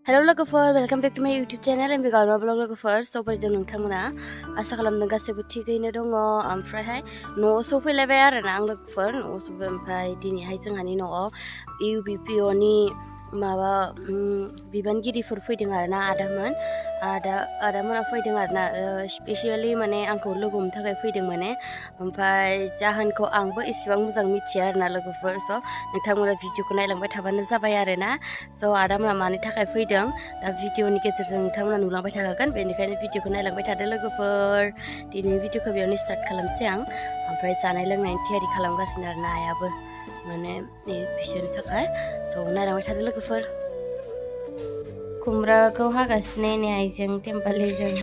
Hello लोगोफोर welcome back to माय YouTube channel M.B Gaorema blog लोगोफोर बोरै दं नोंथांमोना आसा खालामदों गासैबो थिगैनो दङ ओमफ्रायहाय न'आव सफैलायबाय आरोना आं लोगोफोर न'आव सफैबाय ओमफ्राय दिनैहाय जोंहानि न'आव UBPOनि माबा बिबानगिरिफोर फैदों आरोना आदामोना फैदों आरोना स्पेसियेलि माने आंखौ लोगो हमनो थाखाय फैदों माने ओमफ्राय जाहोनखौ आंबो इसेबां मोजां मिथिया आरोना लोगोफोर स' नोंथांमोना भिडिअखौ नायलांबाय थाबानो जाबाय आरोना स' आदामोना मानि थाखाय फैदों दा भिडिअनि गेजेरजों नोंथांमोना नुलांबाय थाखागोन बेनिखायनो भिडिअखौ नायलांबाय थादो लोगोफोर दिनैनि भिडिअखौ बेयावनो स्टार्ट खालामसै आं ओमफ्राय जानाय लोंनायनि थियारि खालामगासिनो आरोना आइयाबो माने बिसोरनि थाखाय स' नायलांबाय थादो लोगोफोर खुमब्राखौ हागासिनो नै आइजों टेम्पालिजों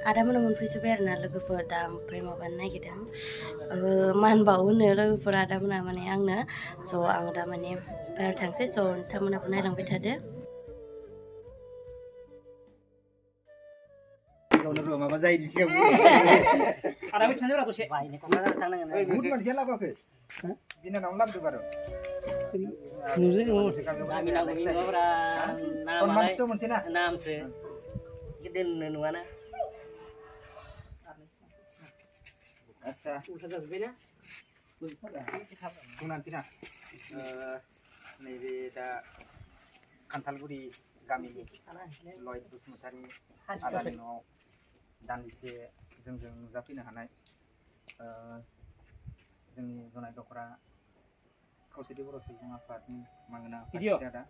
आदामोना मोनफैजोब्बाय आरोना लोगोफोर दा ओमफ्राय माबानो नागिरदों मान बावनो लोगोफोर आदामोना माने आंनो स' आं दा माने बाहेरायाव थांसै स' नोंथांमोनाबो नायलांबाय थादो माबा जायो सिगां आरामै थांजोब्रा दसे बुहुद मानसिया लाबोआखै बिनानावनो लाबोदों बार' सनमानथ' मोनसे ना नामसो दोननो नुवाना आच्छा उल्था जाजोब्बायना बुंनानैसै ना नैबे दा खान्थालगुरि गामिनि लयद बसुमतारी आदानि न'आव दान्दिसे जोंजों नुजाफैनो हानाय जोंनि जनाय दख'रा खौसेथि बर' सुबुं आफादनि मांगोना आदा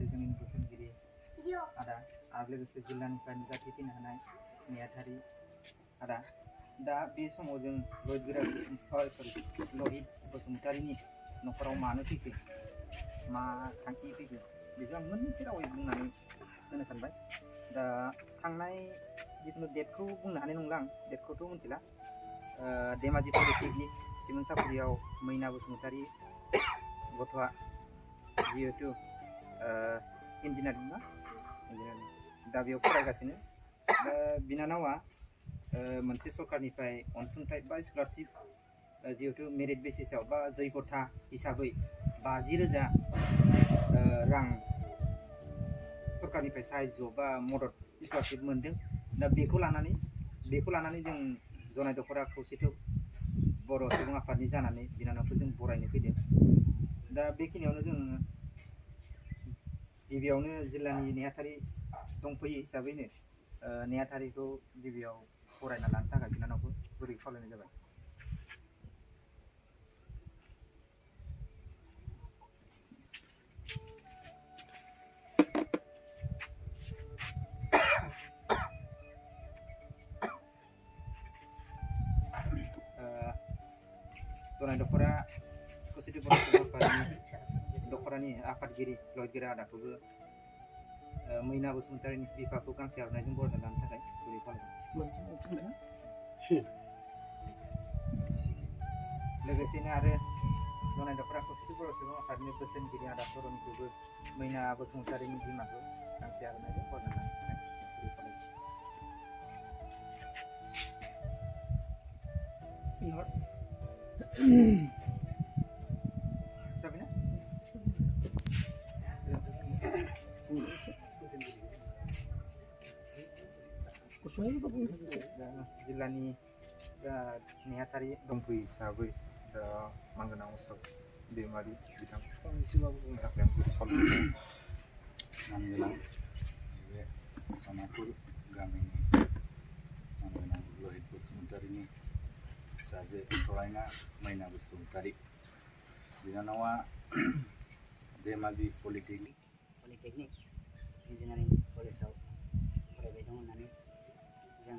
जोंनि बोसोनगिरि आदा आरो लोगोसे जिल्लानिफ्राय नुजाथिफैनो हानाय नेहाथारि आदा दा बे समाव जों लहित बसुमतारीनि न'खराव मानो फैखो मा थांखि फैखो बेखौ आं मोनसे रावै बुंनानै होनो सानबाय दा थांनाय जिखुनु डेटखौ बुंनो हानाय नंला आं डेटखौथ' मिथिला धेमाजि पलिटेकनिक सिमोनसापुरियाव मैना बसुमतारी गथ'आ जिहेथु इन्जिनियारिं ना इन्जिनियारिं दा बेयाव फरायगासिनो बिनानावा मोनसे सरकारनिफ्राय अनसुंथाइ बा स्कलारशिप जिहेतु मेरिट बेसिसाव बा जयगथा हिसाबै 50,000 रां सरकारनिफ्राय साहाय्य बा मदद स्कलारशिप मोनदों दा बेखौ लानानै जों जनाय दख'रा खौसेथि बर' सुबुं आफादनि जानानै बिनानावखौ जों बरायनो फैदों दा बेखिनियावनो जों गिबियावनो जिल्लानि नेहाथारि दंफैयो हिसाबैनो नेहाथारिखौ गिबियाव फरायना लानो थाखाय बिनानावखौ गुरै खावलायनाय जाबाय जनाय दख'रा खौसेथि बर' सुबुं आफादनि दख'रानि आफादगिरि लयगिरि आदाखौबो मैना बसुमतारीनि बिफाखौ गांसे आर'नाइजों बरायना लानो थाखाय गुरै खावलायबाय लोगोसेनो आरो जनाय दख'रा खौसेथि बर' सुबुं आफादनि बोसोनगिरि आदा सरनखौबो मैना बसुमतारीनि बिमाखौ गांसे आर'नाइजों बरायना लानो थाखाय गुरै खावलायबाय जिल्लानि नेहाथारि दंफैयो हिसाबै दा मांगोना उत्सब दैमारि बिथांखौ फंनैसोबाबो बुंनो थाखाय आं गुरै खावलायबाय मांगोना बे सनापुर गामिनि मांगोना लहित बसुमतारीनि फिसाजो थरायना मैना बसुमतारी बिनानावा धेमाजि पलिटेकनिक इन्जिनियारिं कलेजाव फरायबाय दं होननानै जों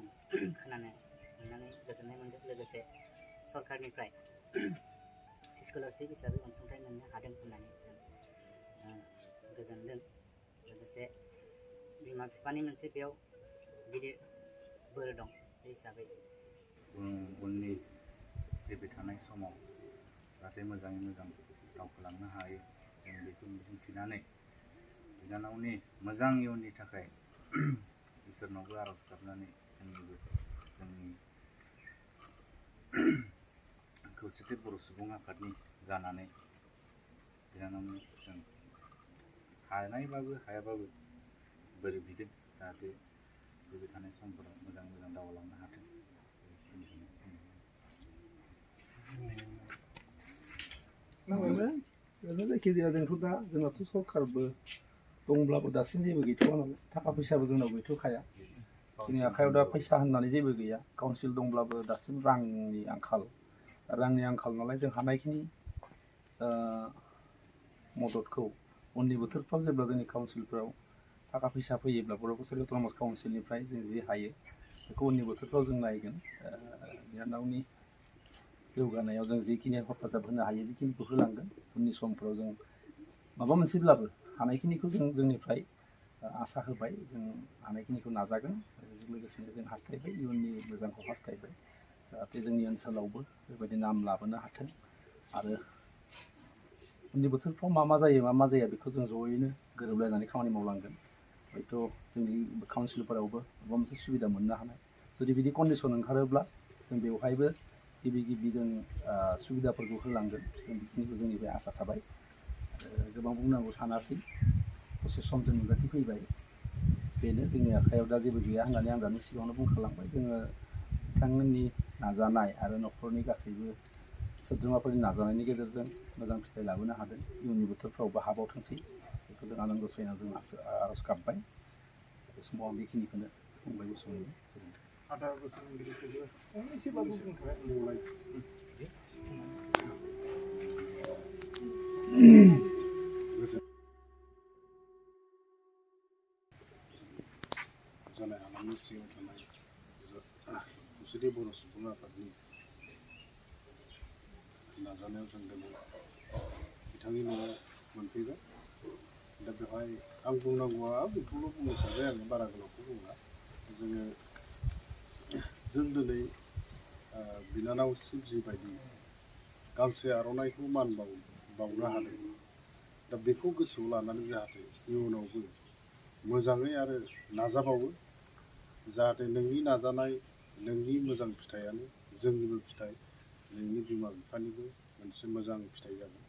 खोनानो मोननानै गोजोननाय मोन्दों लोगोसे सरकारनिफ्राय स्कलारशिप हिसाबै अनसुंथाइ मोननो हादों होननानै जों गोजोनदों लोगोसे बिमा बिफानि मोनसे बेयाव गिदिर बोर दं बे हिसाबै उननि फैबाय थानाय समाव जाहाथे मोजाङै मोजां दावखोलांनो हायो जों बेखौ मिजिंथिनानै बिनानावनि मोजां इयुननि थाखाय इसोरनावबो आर'ज गाबनानै जोंनि खौसेथि बर' सुबुं आफादनि जानानै बिनानावनि जों हानायबाबो हायाबाबो बोर बिगोन जाहाथे फैबाय थानाय समफोराव मोजां दावगालांनो हाथों। जायखिजाया जोंथ' दा जोंनाथ' सरकारबो दंब्लाबो दासिम जेबो गैथ'वा नालाय थाखा फैसाबो जोंनाव गैथ'खाया जोंनि आखायाव दा फैसा होननानै जेबो गैया काउन्सिल दंब्लाबो दासिम रांनि आंखाल नालाय जों हानायखिनि मददखौ उननि बोथोरफ्राव जेब्ला जोंनि काउन्सिलफ्राव थाखा फैसा फैयोब्ला बर' कसारि अट'नमास काउन्सिलनिफ्राय जों जे हायो बेखौ उननि बोथोरफ्राव जों नायगोन बिनानावनि जौगानायाव जों जिखिनि हेफाजाब होनो हायो बेखिनिखौ होलांगोन उननि समफ्राव जों माबा मोनसेब्लाबो हानायखिनिखौ जों जोंनिफ्राय आसा होबाय जों हानायखिनिखौ नाजागोन बेजों लोगोसेनो जों हास्थायबाय इयुननि मोजांखौ हास्थायबाय जाहाथे जोंनि ओनसोलावबो बेबायदि नाम लाबोनो हाथों आरो उननि बोथोरफ्राव मा जायो मा जाया बेखौ जों ज'यैनो गोरोबलायनानै खामानि मावलांगोन हयथ' जोंनि काउन्सिलफोरावबो माबा मोनसे सुबिदा मोननो हानाय जुदि बिदि कन्डिसन ओंखारोब्ला जों बेवहायबो गिबि जों सुबिदाफोरखौ होलांगोन जों बेखिनिखौ जोंनिफ्राय आसा थाबाय गोबां बुंनांगौ सानासै दसे सम जों नुजाथि फैबाय बेनो जोंनि आखायाव दा जेबो गैया होननानै आं दानि सिगाङावनो बुंखालांबाय जोङो बिथांमोननि नाजानाय आरो न'खरनि गासैबो सोद्रोमाफोरनि नाजानायनि गेजेरजों मोजां फिथाइ लाबोनो हादों इयुननि बोथोरफ्रावबो हाबावथोंसै बेखौ जों आनान गसाइनाव जों आर'ज गाबबाय बे समाव आं बेखिनिखौनो बुंबाय गुसुङै आदा बोसोरगिरिखौबो एसेबाबो बुंथाय बुंलाय जानाय हालामनि सिङाव थानाय खौसेथि बर' सुबुं आफादनि नाजानायाव जों दिनै बिथांनि न'आव मोनफैबाय दा बेवहाय आं बुंनांगौआ बेखौल' बुंनो सानबाय आङो बारा गोलावखौ बुंला जों दिनै बिनानावसिम जिबायदि गांसे आर'नाइखौ मान बावनो हादों दा बेखौ गोसोआव लानानै जाहाथे इयुनावबो मोजाङै आरो नाजाबावो जाहाथे नोंनि नाजानाय नोंनि मोजां फिथाइयानो जोंनिबो फिथाइ नोंनि बिमा बिफानिबो मोनसे मोजां फिथाइ जागोन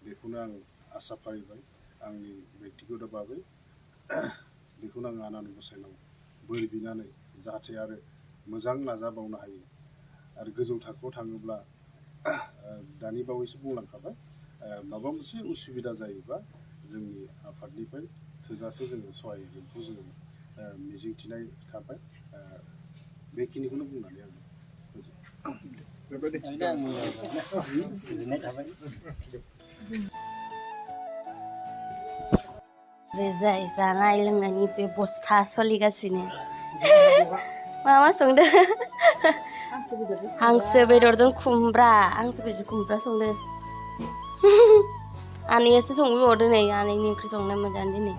बेखौनो आं आसा फारिबाय आंनि बेक्तिगत भाबै बेखौनो आं आनान गसाइनाव बोर बिनानै जाहाथे आरो मोजां नाजाबावनो हायो आरो गोजौ थाखोआव थाङोब्ला दानि बावैसो बुंलांखाबाय माबा मोनसे उसुबिदा जायोबा जोंनि आफादनिफ्राय थोजासे जोङो सहाय होगोनखौ जोङो मिजिंथिनाय थाबाय बेखिनिखौनो बुंनानै आं जाय जानाय लोंनायनि बेबस्था सोलिगासिनो मा संदो हांसो बेदरजों खुमब्रा संदो आनैयासो संबोबावदो नै आनैनि ओंख्रि संनो मोजां दिनै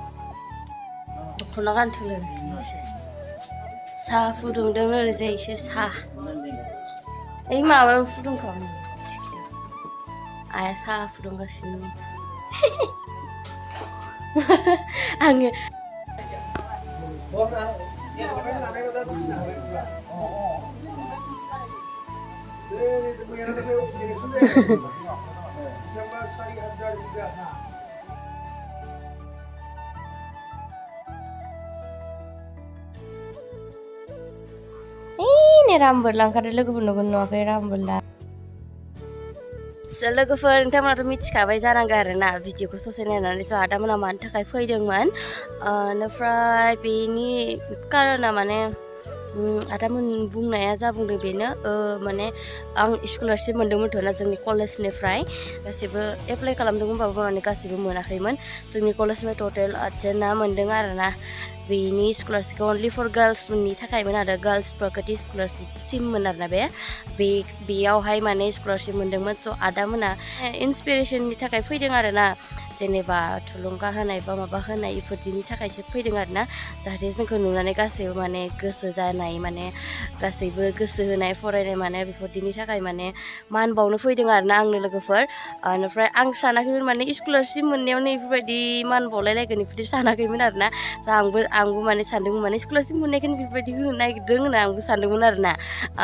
दख'ना गानथुलो साहा फुदुंदों ओरैजाय एसे साहा ओइ माबायाव फुदुंखामोन सिख्लायाव आइया साहा फुदुंगासिनो आङो ini rambut langkah dulu gue nunggu kayak rambut lah. लोगोफोर नोंथांमोनाथ' मिथिखाबाय जानांगौ आरोना भिडिअखौ ससे नायनानै स' आदामोना मानि थाखाय फैदोंमोन ओमफ्राय बेनि कारना माने आदामोन बुंनाया जा बुंदों बेनो माने आं स्कलारशिप मोन्दोंमोनथ' ना जोंनि कलेजनिफ्राय गासिबो एप्लाइ खालामदोंमोनबाबो माने गासिबो मोनाखैमोन जोंनि कलेजनिफ्राय टटेल 8 जना मोन्दों आरोना बेनि स्कलारशिपखौ अनलि फर गार्ल्सनि थाखायमोन आरो गार्ल्स प्रगति स्कलारशिप स्किममोन आरोना बेयावहाय माने स्कलारशिप मोन्दोंमोन स' आदामोना इन्सपिरेसननि थाखाय फैदों आरोना जेनेबा थुलुंगा होनाय बा माबा होनाय इफोरदिनि थाखायसो फैदों आरोना जाहाथे जोंखौ नुनानै गासैबो माने गोसो जानाय माने गासैबो गोसो होनाय फरायनाय माने बेफोरदिनि थाखाय माने मान बावनो फैदों आरोना आंनि लोगोफोर ओमफ्राय आं सानाखैमोन माने स्कलारशिप मोननायावनो बेफोरबायदि मान बावलायलायगोन बेफोरदि सानाखैमोन आरोना आंबो माने सानदोंमोन माने स्कलारशिप मोननायखायनो बेफोरबायदि होनो नागिरदों होनना आंबो सानदोंमोन आरोना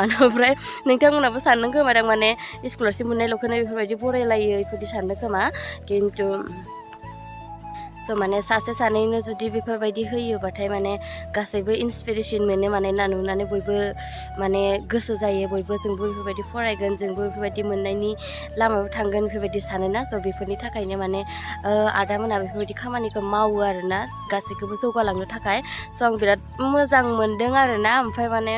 ओमफ्राय नोंथांमोनाबो सानदों खोमा दां माने स्कलारशिप मोननायल'खौनो बेफोरबायदि बरायलायो बेफोरदि सानदों खोमा खिन्थु स' माने सासे सानैनो जुदि बेफोरबायदि होयोबाथाय माने गासैबो इन्सपिरेसन मोनो माने नुनानै बयबो माने गोसो जायो बयबो जोंबो बेफोरबायदि फरायगोन जोंबो बेफोरबायदि मोननायनि लामायाव थांगोन बेफोरबायदि सानोना स' बेफोरनि थाखायनो माने आदामोना बेफोरबायदि खामानिखौ मावो आरोना गासैखौबो जौगालांनो थाखाय स' आं बिराद मोजां मोनदों आरोना ओमफ्राय माने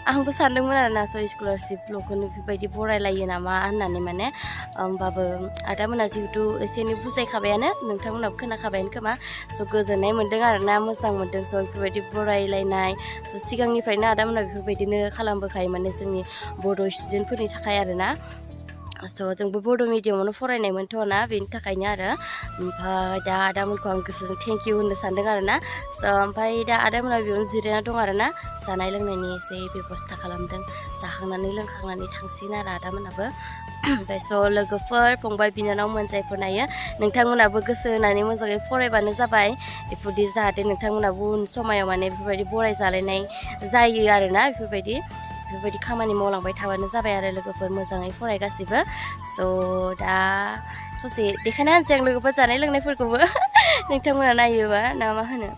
आंबो सानदोंमोन आरोना स' स्कलारशिपल'खौनो बेफोरबायदि बरायलायो नामा होननानै माने होमबाबो आदामोना जिहेतु एसे एनै बुजायखाबायानो नोंथांमोनाबो खोनाखाबायानो खोमा स' गोजोननाय मोनदों आरोना मोजां मोनदों स' बेफोरबायदि बरायलायनाय स' सिगांनिफ्रायनो आदामोना बेफोरबायदिनो खालामबोखायो माने जोंनि बड' स्टुडेन्टफोरनि थाखाय आरोना स' जोंबो बड' मिडियामावनो फरायनायमोनथ'ना बेनि थाखायनो आरो ओमफ्राय दा आदामोनखौ आं गोसोजों थेंक इउ होननो सानदों आरोना स' ओमफ्राय दा आदामोना बेयावनो जिरायना दं आरोना जानाय लोंनायनि एसे बेब'स्था खालामदों जाखांनानै लोंखांनानै थांसिगोन आरो आदामोनाबो ओमफ्राय स' लोगोफोर फंबाय बिनानावमोन जायफोर नायो नोंथांमोनाबो गोसो होनानै मोजाङै फरायबानो जाबाय बेफोरदि जाहाथे नोंथांमोनाबो उन समायाव माने बेफोरबायदि बराय जालायनाय जायो आरोना बेफोरबायदि खामानि मावलांबाय थाबानो जाबाय आरो लोगोफोर मोजाङै फराय गासिबो स' दा ससे देखायना होनसै आं लोगोफोर जानाय लोंनायफोरखौबो नोंथांमोना नायोबा ना मा होनो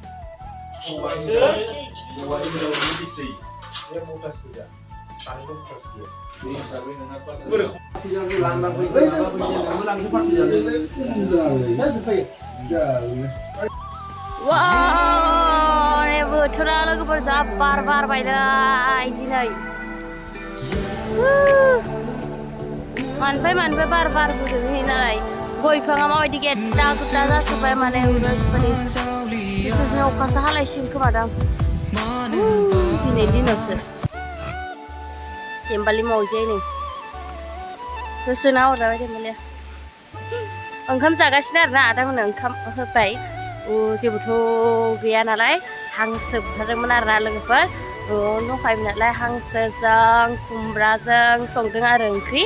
बोथोरा लोगोफोर जा बार बारबायलाय दिनै मानिफ्राय बार बारबोदों नालाय गय बिफाङा माबायदि गेद्दा गुद्दा जाजोब्बाय माने बिसोरजों अखासो हालायसिगोन खोमा दां दिनै दिनावसो देमबालि मावजाय नै होसोना हरजाबाय देमबालिया ओंखाम जागासिनो आरोना आदामोननो ओंखाम होबाय जेबोथ' गैया नालाय हांसो बुथारदोंमोन आरोना लोगोफोर न'आवनो दंखायोमोन नालाय हांसोजों खुमब्राजों संदों आरो ओंख्रि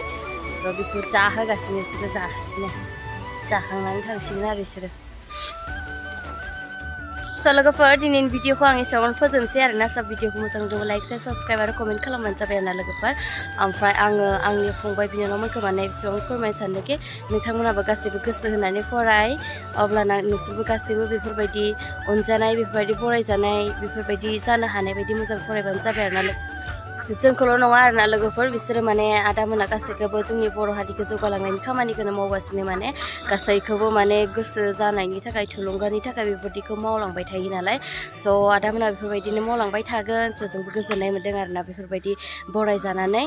स' बेखौ जाहोगासिनो बिसोरो जागासिनो जाखांनानै थांसिगोन आरो बिसोरो स' लोगोफोर दिनैनि भिडिअखौ आं एसेबां फोजोबनोसै आरोना सब भिडिअखौ मोजां मोनदोंबा लाइक शेयार साबस्क्राइब आरो कमेन्ट खालामबानो जाबाय आरोना लोगोफोर ओमफ्राय आङो आंनि फंबाय बिनानावमोनखौ माने बेसेबां फोरमायनो सानदोंखि नोंथांमोनाबो गासैबो गोसो होनानै फराय अब्लाना नोंसोरबो गासैबो बेफोरबायदि अनजानाय बेफोरबायदि फरायजानाय बेफोरबायदि जानो हानाय बायदि मोजां फरायबानो जाबाय आरोना जोंखौल' नङा आरोना लोगोफोर बिसोरो माने आदामोना गासैखौबो जोंनि बर' हारिखौ जौगालांनायनि खामानिखौनो मावगासिनो माने गासैखौबो माने गोसो जानायनि थाखाय थुलुंगानि थाखाय बेफोरबायदिखौ मावलांबाय थायो नालाय स' आदामोना बेफोरबायदिनो मावलांबाय थागोन स' जोंबो गोजोननाय मोन्दों आरोना बेफोरबायदि बरायजानानै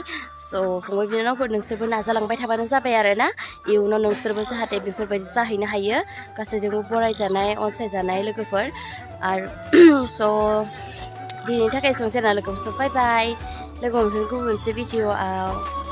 स' फंबाय बिनानावफोर नोंसोरबो नाजालांबाय थाबानो जाबाय आरोना इयुनाव नोंसोरबो जाहाथे बेफोरबायदि जाहैनो हायो गासैजोंबो बरायजानाय अनसायजानाय लोगोफोर आरो स' दिनैनि थाखाय एसेबांसै आरोना लोगोफोर बाय बाय लोगो मोनफिनगोन गुबुन मोनसे भिडिअ'आव